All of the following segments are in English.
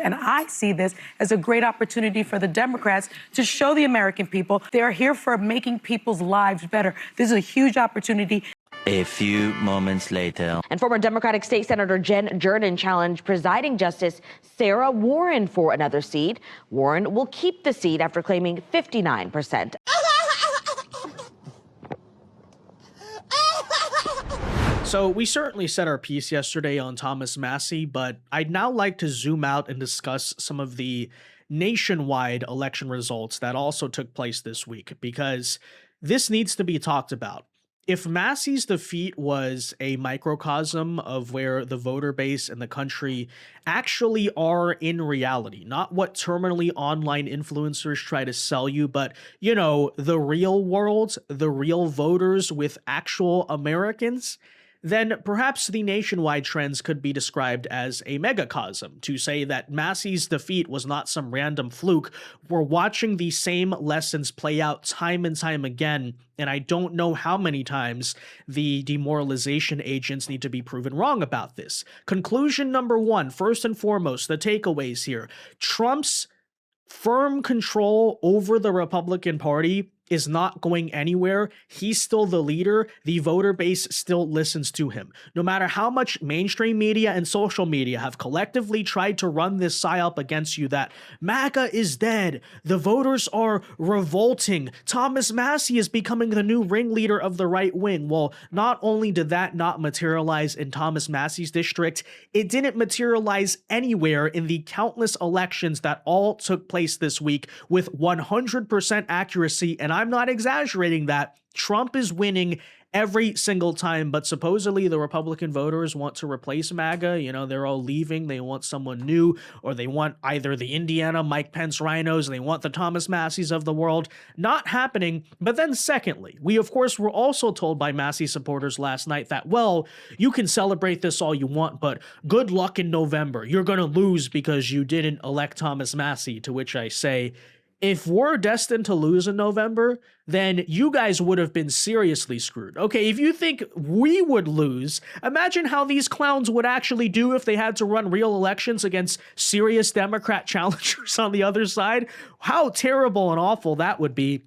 And I see this as a great opportunity for the Democrats to show the American people they are here for making people's lives better. This is a huge opportunity. A few moments later. And former Democratic State Senator Jen Jordan challenged presiding Justice Sarah Warren for another seat. Warren will keep the seat after claiming 59%. So we certainly said our piece yesterday on Thomas Massie, but I'd now like to zoom out and discuss some of the nationwide election results that also took place this week, because this needs to be talked about. If Massie's defeat was a microcosm of where the voter base and the country actually are in reality, not what terminally online influencers try to sell you, but, you know, the real world, the real voters with actual Americans, then perhaps the nationwide trends could be described as a megacosm. To say that Massie's defeat was not some random fluke, we're watching the same lessons play out time and time again, and I don't know how many times the demoralization agents need to be proven wrong about this. Conclusion number one, first and foremost, the takeaways here. Trump's firm control over the Republican Party is not going anywhere. He's still the leader. The voter base still listens to him. No matter how much mainstream media and social media have collectively tried to run this psyop against you that MAGA is dead, the voters are revolting, Thomas Massie is becoming the new ringleader of the right wing. Well, not only did that not materialize in Thomas Massie's district, it didn't materialize anywhere in the countless elections that all took place this week with 100% accuracy, and I'm not exaggerating that. Trump is winning every single time, but supposedly the Republican voters want to replace MAGA. You know, they're all leaving. They want someone new, or they want either the Indiana Mike Pence rhinos, they want the Thomas Massies of the world. Not happening. But then secondly, we of course were also told by Massie supporters last night that, well, you can celebrate this all you want, but good luck in November. You're going to lose because you didn't elect Thomas Massie, to which I say, if we're destined to lose in November, then you guys would have been seriously screwed. Okay, if you think we would lose, imagine how these clowns would actually do if they had to run real elections against serious Democrat challengers on the other side. How terrible and awful that would be.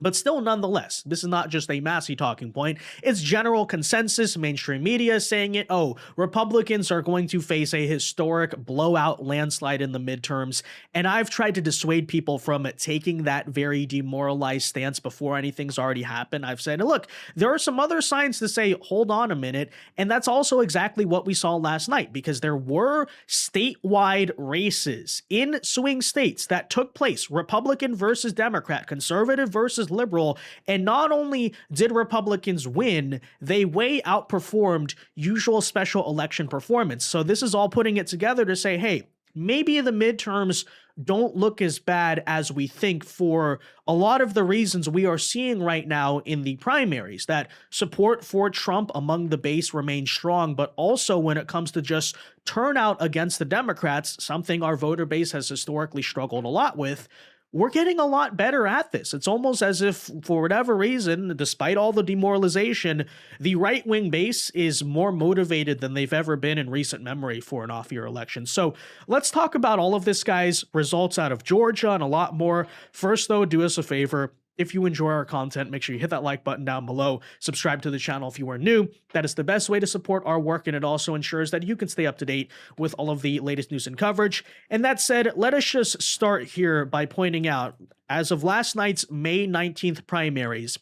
But still, nonetheless, this is not just a Massie talking point. It's general consensus, mainstream media saying it. Oh, Republicans are going to face a historic blowout landslide in the midterms. And I've tried to dissuade people from taking that very demoralized stance before anything's already happened. I've said, look, there are some other signs to say, hold on a minute. And that's also exactly what we saw last night, because there were statewide races in swing states that took place, Republican versus Democrat, conservative versus liberal, and not only did Republicans win, they way outperformed usual special election performance. So this is all putting it together to say, hey, maybe the midterms don't look as bad as we think for a lot of the reasons we are seeing right now in the primaries, that support for Trump among the base remains strong, but also when it comes to just turnout against the Democrats, something our voter base has historically struggled a lot with, we're getting a lot better at this. It's almost as if, for whatever reason, despite all the demoralization, the right-wing base is more motivated than they've ever been in recent memory for an off-year election. So let's talk about all of this, guys. Results out of Georgia and a lot more. First, though, do us a favor. If you enjoy our content, make sure you hit that like button down below. Subscribe to the channel if you are new. That is the best way to support our work, and it also ensures that you can stay up to date with all of the latest news and coverage. And that said, let us just start here by pointing out, as of last night's May 19th primaries,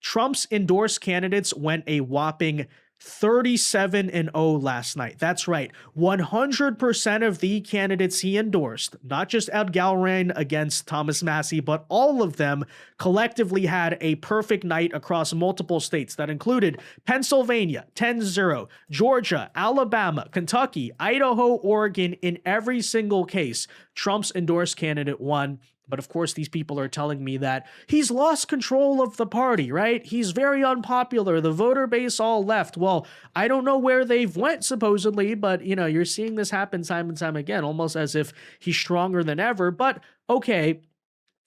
Trump's endorsed candidates went a whopping 37-0 last night. That's right. 100% of the candidates he endorsed, not just Ed Galbraith against Thomas Massie, but all of them collectively had a perfect night across multiple states that included Pennsylvania, 10-0, Georgia, Alabama, Kentucky, Idaho, Oregon. In every single case, Trump's endorsed candidate won. But of course, these people are telling me that he's lost control of the party, right? He's very unpopular. The voter base all left. Well, I don't know where they've went, supposedly, but, you know, you're seeing this happen time and time again, almost as if he's stronger than ever. But, okay,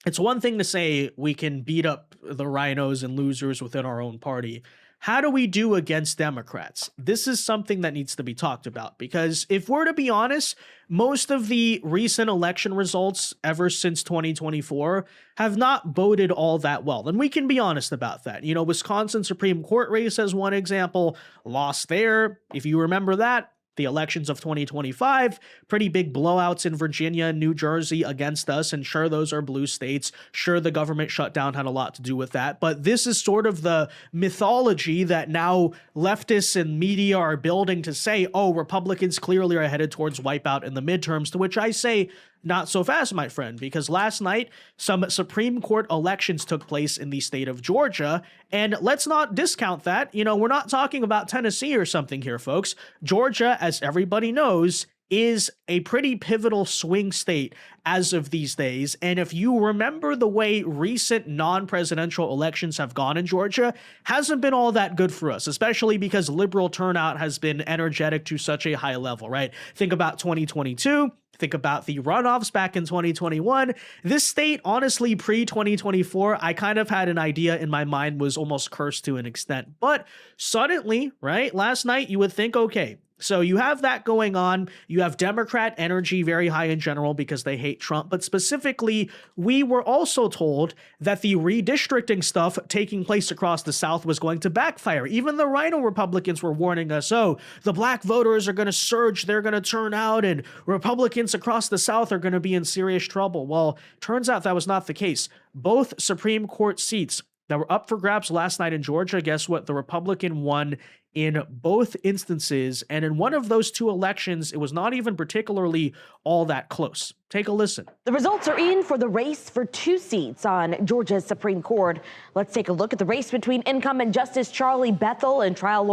it's one thing to say we can beat up the rhinos and losers within our own party. how do we do against Democrats? This is something that needs to be talked about, because if we're to be honest, most of the recent election results ever since 2024 have not boded all that well. And we can be honest about that. You know, Wisconsin Supreme Court race as one example, lost there. If you remember that, the elections of 2025, pretty big blowouts in Virginia and New Jersey against us. And sure, those are blue states. Sure, the government shutdown had a lot to do with that. But this is sort of the mythology that now leftists and media are building to say, oh, Republicans clearly are headed towards wipeout in the midterms, to which I say, not so fast, my friend, because last night some Supreme Court elections took place in the state of Georgia, and let's not discount that. You know, we're not talking about Tennessee or something here, folks. Georgia, as everybody knows, is a pretty pivotal swing state as of these days. And if you remember the way recent non-presidential elections have gone in Georgia, hasn't been all that good for us, especially because liberal turnout has been energetic to such a high level, right? Think about 2022. Think about the runoffs back in 2021. This state, honestly, pre-2024, I kind of had an idea in my mind was almost cursed to an extent. But suddenly, right, last night you would think, okay, so you have that going on. You have Democrat energy very high in general because they hate Trump. But specifically, we were also told that the redistricting stuff taking place across the South was going to backfire. Even the Rhino Republicans were warning us, oh, the black voters are going to surge. They're going to turn out and Republicans across the South are going to be in serious trouble. Well, turns out that was not the case. Both Supreme Court seats that were up for grabs last night in Georgia, guess what? The Republican won in both instances. And in one of those two elections, it was not even particularly all that close. Take a listen. The results are in for the race for 2 seats on Georgia's Supreme Court. Let's take a look at the race between incumbent Justice Charlie Bethel and trial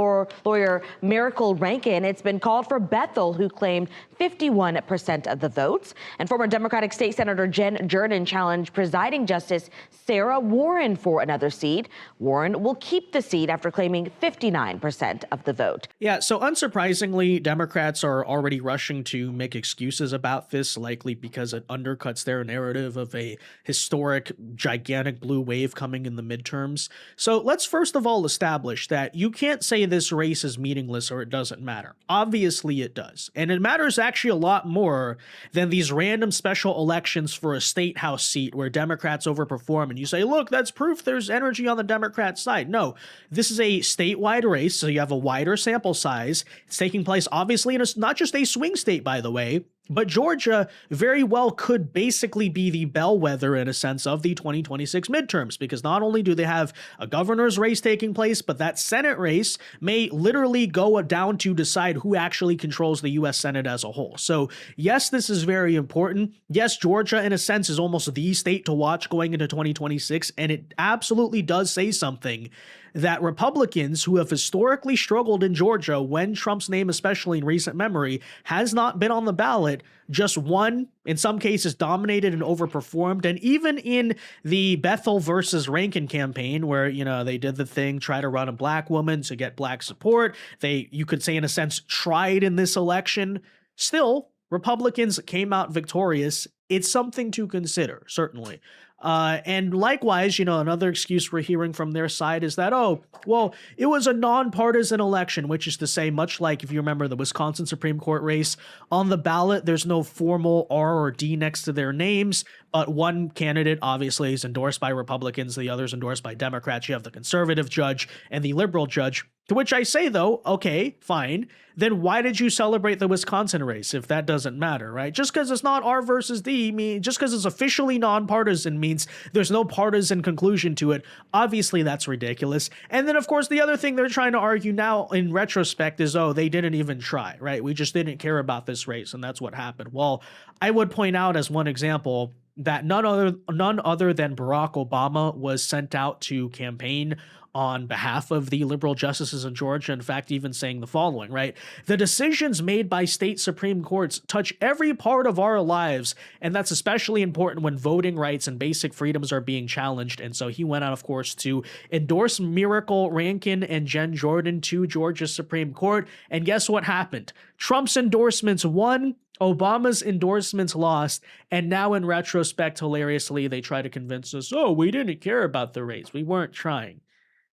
lawyer Miracle Rankin. It's been called for Bethel, who claimed 51% of the votes. And former Democratic State Senator Jen Jordan challenged presiding Justice Sarah Warren for another seat. Warren will keep the seat after claiming 59% of the vote. Yeah, so unsurprisingly, Democrats are already rushing to make excuses about this, likely because it undercuts their narrative of a historic, gigantic blue wave coming in the midterms. So let's first of all establish that you can't say this race is meaningless or it doesn't matter. Obviously it does. And it matters actually a lot more than these random special elections for a state house seat where Democrats overperform and you say, look, that's proof there's energy on the Democrat side. No, this is a statewide race, so you have a wider sample size. It's taking place obviously in not just a swing state, by the way, but Georgia very well could basically be the bellwether in a sense of the 2026 midterms, because not only do they have a governor's race taking place, but that Senate race may literally go down to decide who actually controls the U.S. Senate as a whole. So yes, this is very important. Yes, Georgia in a sense is almost the state to watch going into 2026, and it absolutely does say something that Republicans who have historically struggled in Georgia when Trump's name, especially in recent memory, has not been on the ballot, just won, in some cases dominated and overperformed. And even in the Bethel versus Rankin campaign, where, you know, they did the thing, try to run a black woman to get black support, they, you could say in a sense, tried in this election, still, Republicans came out victorious. It's something to consider, certainly. And likewise, you know, another excuse we're hearing from their side is that, oh, well, it was a nonpartisan election, which is to say, much like if you remember the Wisconsin Supreme Court race, on the ballot, there's no formal R or D next to their names, but one candidate obviously is endorsed by Republicans, the other's endorsed by Democrats. You have the conservative judge and the liberal judge. To which I say, though, okay, fine. Then why did you celebrate the Wisconsin race if that doesn't matter, right? Just because it's not R versus D, just because it's officially nonpartisan means there's no partisan conclusion to it. Obviously, that's ridiculous. And then, of course, the other thing they're trying to argue now in retrospect is, oh, they didn't even try, right? We just didn't care about this race, and that's what happened. Well, I would point out as one example that none other than Barack Obama was sent out to campaign on behalf of the liberal justices in Georgia, in fact, even saying the following, right? The decisions made by state Supreme Courts touch every part of our lives, and that's especially important when voting rights and basic freedoms are being challenged. And so he went out, of course, to endorse Miracle Rankin and Jen Jordan to Georgia's Supreme Court. And guess what happened? Trump's endorsements won, Obama's endorsements lost, and now in retrospect, hilariously, they try to convince us, oh, we didn't care about the race. We weren't trying.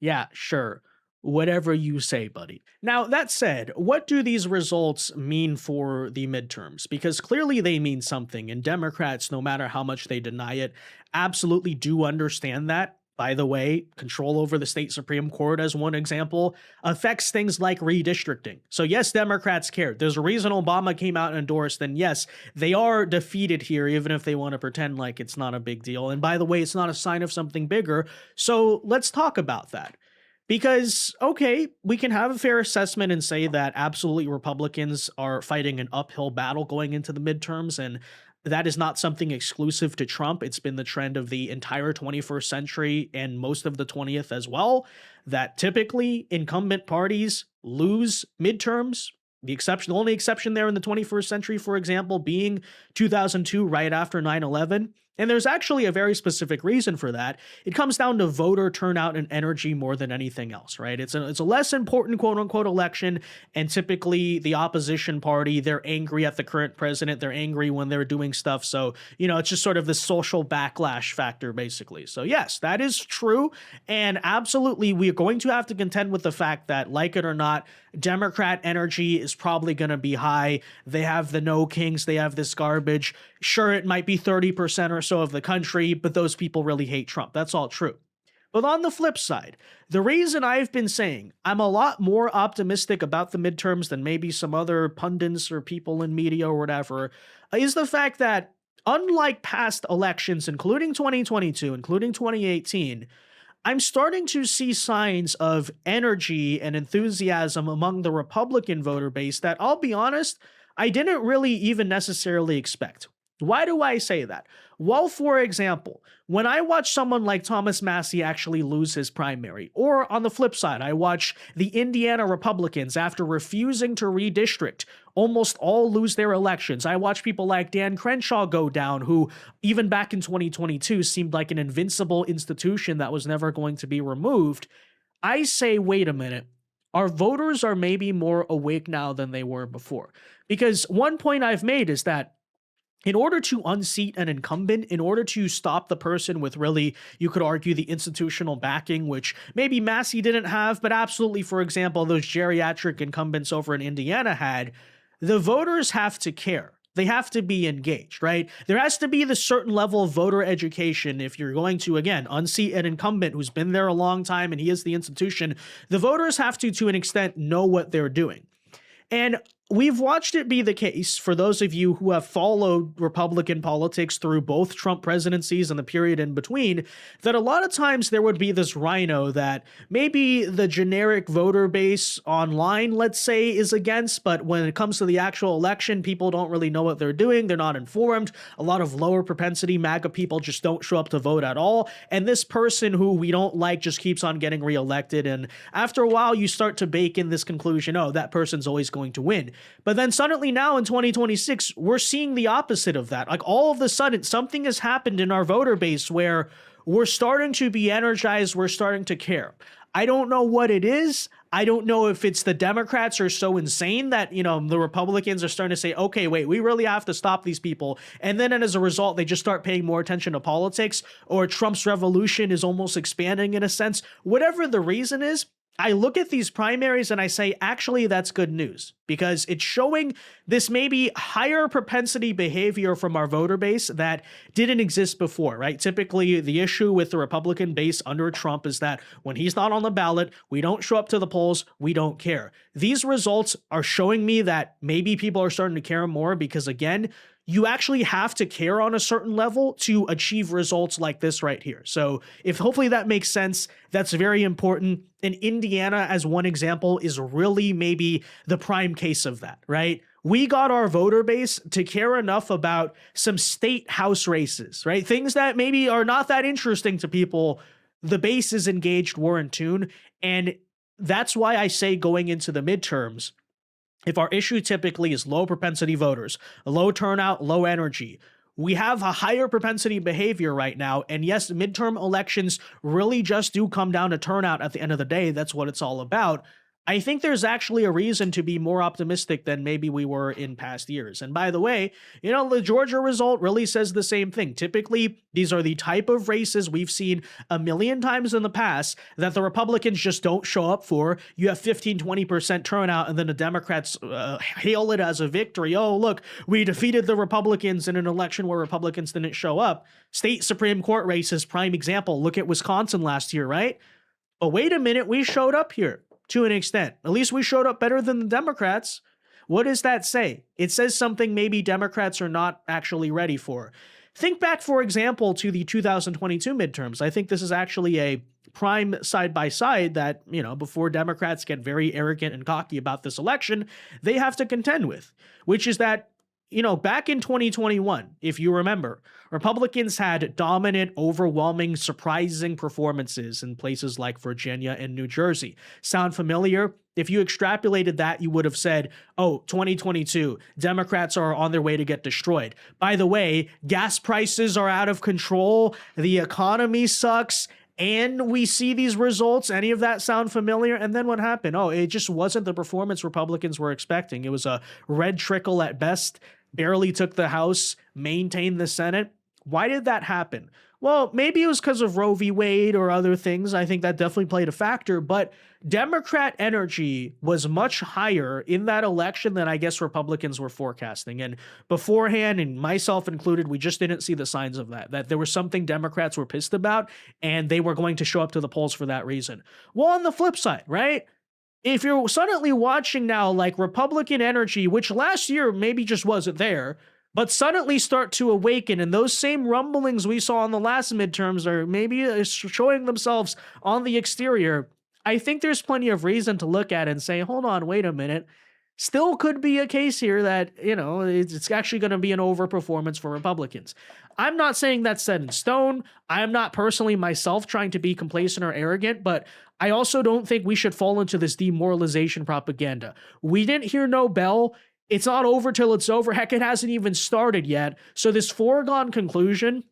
Yeah, sure. Whatever you say, buddy. Now, that said, what do these results mean for the midterms? Because clearly they mean something, and Democrats, no matter how much they deny it, absolutely do understand that. By the way, control over the state Supreme Court, as one example, affects things like redistricting. So, yes, Democrats care. There's a reason Obama came out and endorsed, and yes, they are defeated here, even if they want to pretend like it's not a big deal. And by the way, it's not a sign of something bigger. So, let's talk about that. Because, okay, we can have a fair assessment and say that absolutely Republicans are fighting an uphill battle going into the midterms, and that is not something exclusive to Trump. It's been the trend of the entire 21st century and most of the 20th as well, that typically incumbent parties lose midterms. The only exception there in the 21st century, for example, being 2002, right after 9/11. And there's actually a very specific reason for that. It comes down to voter turnout and energy more than anything else, right? It's a less important quote unquote election. And typically the opposition party, they're angry at the current president. They're angry when they're doing stuff. So, it's just sort of the social backlash factor, basically. So yes, that is true. And absolutely, we are going to have to contend with the fact that, like it or not, Democrat energy is probably going to be high. They have the no kings. They have this garbage. Sure, it might be 30% or so of the country, but those people really hate Trump. That's all true. But on the flip side, the reason I've been saying I'm a lot more optimistic about the midterms than maybe some other pundits or people in media or whatever is the fact that, unlike past elections, including 2022, including 2018, I'm starting to see signs of energy and enthusiasm among the Republican voter base that, I'll be honest, I didn't really even necessarily expect. Why do I say that? Well, for example, when I watch someone like Thomas Massie actually lose his primary, or on the flip side, I watch the Indiana Republicans, after refusing to redistrict, almost all lose their elections. I watch people like Dan Crenshaw go down, who even back in 2022 seemed like an invincible institution that was never going to be removed. I say, wait a minute. Our voters are maybe more awake now than they were before. Because one point I've made is that in order to unseat an incumbent, in order to stop the person with really, you could argue, the institutional backing, which maybe Massie didn't have, but absolutely, for example, those geriatric incumbents over in Indiana had, the voters have to care. They have to be engaged, right? There has to be the certain level of voter education if you're going to, again, unseat an incumbent who's been there a long time and he is the institution. The voters have to an extent, know what they're doing. And we've watched it be the case, for those of you who have followed Republican politics through both Trump presidencies and the period in between, that a lot of times there would be this rhino that maybe the generic voter base online, let's say, is against, but when it comes to the actual election, people don't really know what they're doing. They're not informed. A lot of lower propensity MAGA people just don't show up to vote at all. And this person who we don't like just keeps on getting reelected. And after a while, you start to bake in this conclusion, oh, that person's always going to win. But then suddenly now in 2026, we're seeing the opposite of that. Like, all of a sudden, something has happened in our voter base where we're starting to be energized. We're starting to care. I don't know what it is. I don't know if it's the Democrats are so insane that, the Republicans are starting to say, okay, wait, we really have to stop these people. And then as a result, they just start paying more attention to politics, or Trump's revolution is almost expanding in a sense. Whatever the reason is, I look at these primaries and I say, actually, that's good news, because it's showing this maybe higher propensity behavior from our voter base that didn't exist before, right? Typically, the issue with the Republican base under Trump is that when he's not on the ballot, we don't show up to the polls, we don't care. These results are showing me that maybe people are starting to care more, because, again, you actually have to care on a certain level to achieve results like this right here. So if hopefully that makes sense, that's very important. And Indiana, as one example, is really maybe the prime case of that, right? We got our voter base to care enough about some state house races, right? Things that maybe are not that interesting to people. The base is engaged, we're in tune. And that's why I say, going into the midterms, if our issue typically is low propensity voters, low turnout, low energy, we have a higher propensity behavior right now. And yes, midterm elections really just do come down to turnout at the end of the day. That's what it's all about. I think there's actually a reason to be more optimistic than maybe we were in past years. And by the way, the Georgia result really says the same thing. Typically, these are the type of races we've seen a million times in the past that the Republicans just don't show up for. You have 15-20% turnout, and then the Democrats hail it as a victory. Oh, look, we defeated the Republicans in an election where Republicans didn't show up. State Supreme Court races, prime example. Look at Wisconsin last year, right? But wait a minute, we showed up here. To an extent. At least we showed up better than the Democrats. What does that say? It says something maybe Democrats are not actually ready for. Think back, for example, to the 2022 midterms. I think this is actually a prime side-by-side that, before Democrats get very arrogant and cocky about this election, they have to contend with, which is that back in 2021, if you remember, Republicans had dominant, overwhelming, surprising performances in places like Virginia and New Jersey. Sound familiar? If you extrapolated that, you would have said, oh, 2022, Democrats are on their way to get destroyed. By the way, gas prices are out of control, the economy sucks, and we see these results. Any of that sound familiar? And then what happened? Oh, it just wasn't the performance Republicans were expecting. It was a red trickle at best, barely took the House, maintained the Senate. Why did that happen? Well, maybe it was because of Roe v. Wade or other things. I think that definitely played a factor, but Democrat energy was much higher in that election than I guess Republicans were forecasting. And beforehand, and myself included, we just didn't see the signs of that there was something Democrats were pissed about and they were going to show up to the polls for that reason. Well, on the flip side, right? If you're suddenly watching now like Republican energy, which last year maybe just wasn't there, but suddenly start to awaken, and those same rumblings we saw in the last midterms are maybe showing themselves on the exterior, I think there's plenty of reason to look at and say, hold on, wait a minute. Still could be a case here that, it's actually going to be an overperformance for Republicans. I'm not saying that's set in stone. I'm not personally myself trying to be complacent or arrogant, but I also don't think we should fall into this demoralization propaganda. We didn't hear no bell. It's not over till it's over. Heck, it hasn't even started yet. So this foregone conclusion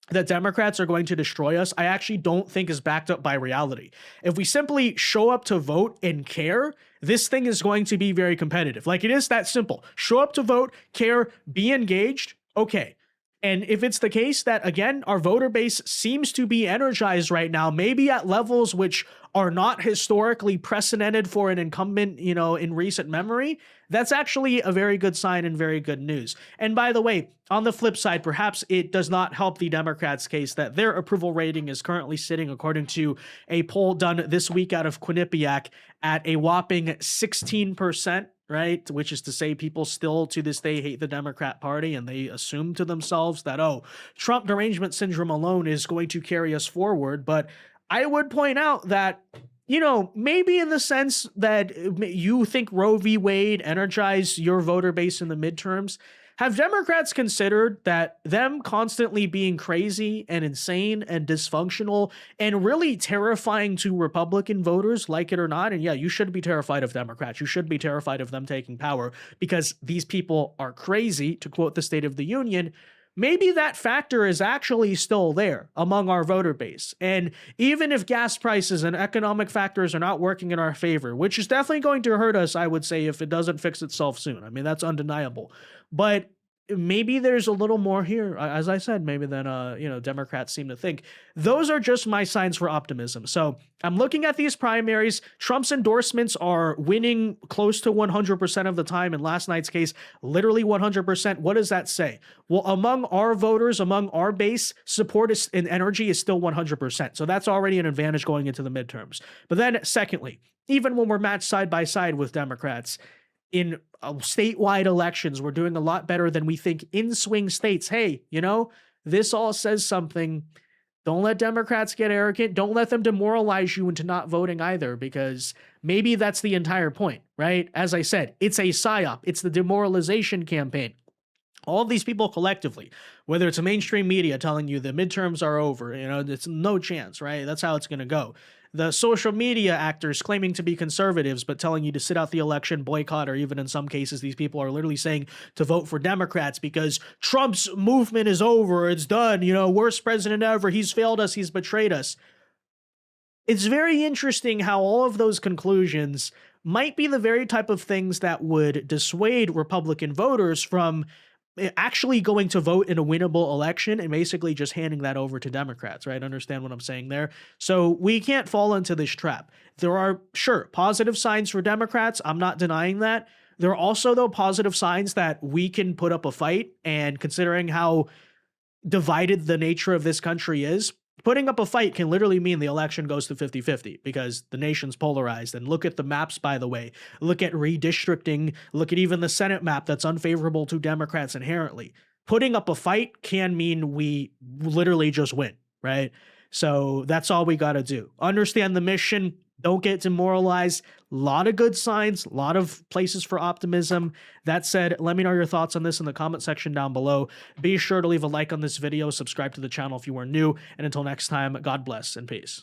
that Democrats are going to destroy us, I actually don't think is backed up by reality. If we simply show up to vote and care, this thing is going to be very competitive. Like, it is that simple. Show up to vote, care, be engaged. Okay. And if it's the case that, again, our voter base seems to be energized right now, maybe at levels which are not historically precedented for an incumbent, in recent memory, that's actually a very good sign and very good news. And by the way, on the flip side, perhaps it does not help the Democrats' case that their approval rating is currently sitting, according to a poll done this week out of Quinnipiac, at a whopping 16%. Right? Which is to say, people still to this day hate the Democrat Party, and they assume to themselves that, oh, Trump derangement syndrome alone is going to carry us forward. But I would point out that, maybe in the sense that you think Roe v. Wade energized your voter base in the midterms, have Democrats considered that them constantly being crazy and insane and dysfunctional and really terrifying to Republican voters, like it or not? And yeah, you should be terrified of Democrats. You should be terrified of them taking power because these people are crazy, to quote the State of the Union. Maybe that factor is actually still there among our voter base. And even if gas prices and economic factors are not working in our favor, which is definitely going to hurt us, I would say, if it doesn't fix itself soon. I mean, that's undeniable. But maybe there's a little more here, as I said, maybe than, Democrats seem to think. Those are just my signs for optimism. So I'm looking at these primaries. Trump's endorsements are winning close to 100% of the time. In last night's case, literally 100%. What does that say? Well, among our voters, among our base, support and energy is still 100%. So that's already an advantage going into the midterms. But then secondly, even when we're matched side by side with Democrats, in statewide elections, we're doing a lot better than we think in swing states. Hey, this all says something. Don't let Democrats get arrogant. Don't let them demoralize you into not voting either, because maybe that's the entire point, right? As I said, it's a psyop. It's the demoralization campaign. All of these people collectively, whether it's a mainstream media telling you the midterms are over, it's no chance, right? That's how it's going to go. The social media actors claiming to be conservatives, but telling you to sit out the election, boycott, or even in some cases, these people are literally saying to vote for Democrats because Trump's movement is over. It's done. Worst president ever. He's failed us. He's betrayed us. It's very interesting how all of those conclusions might be the very type of things that would dissuade Republican voters from actually going to vote in a winnable election and basically just handing that over to Democrats, right? Understand what I'm saying there? So we can't fall into this trap. There are, sure, positive signs for Democrats. I'm not denying that. There are also, though, positive signs that we can put up a fight, and considering how divided the nature of this country is, putting up a fight can literally mean the election goes to 50-50 because the nation's polarized. And look at the maps, by the way. Look at redistricting. Look at even the Senate map that's unfavorable to Democrats inherently. Putting up a fight can mean we literally just win, right? So that's all we got to do. Understand the mission. Don't get demoralized. A lot of good signs, a lot of places for optimism. That said, let me know your thoughts on this in the comment section down below. Be sure to leave a like on this video, subscribe to the channel if you are new, and until next time, God bless and peace.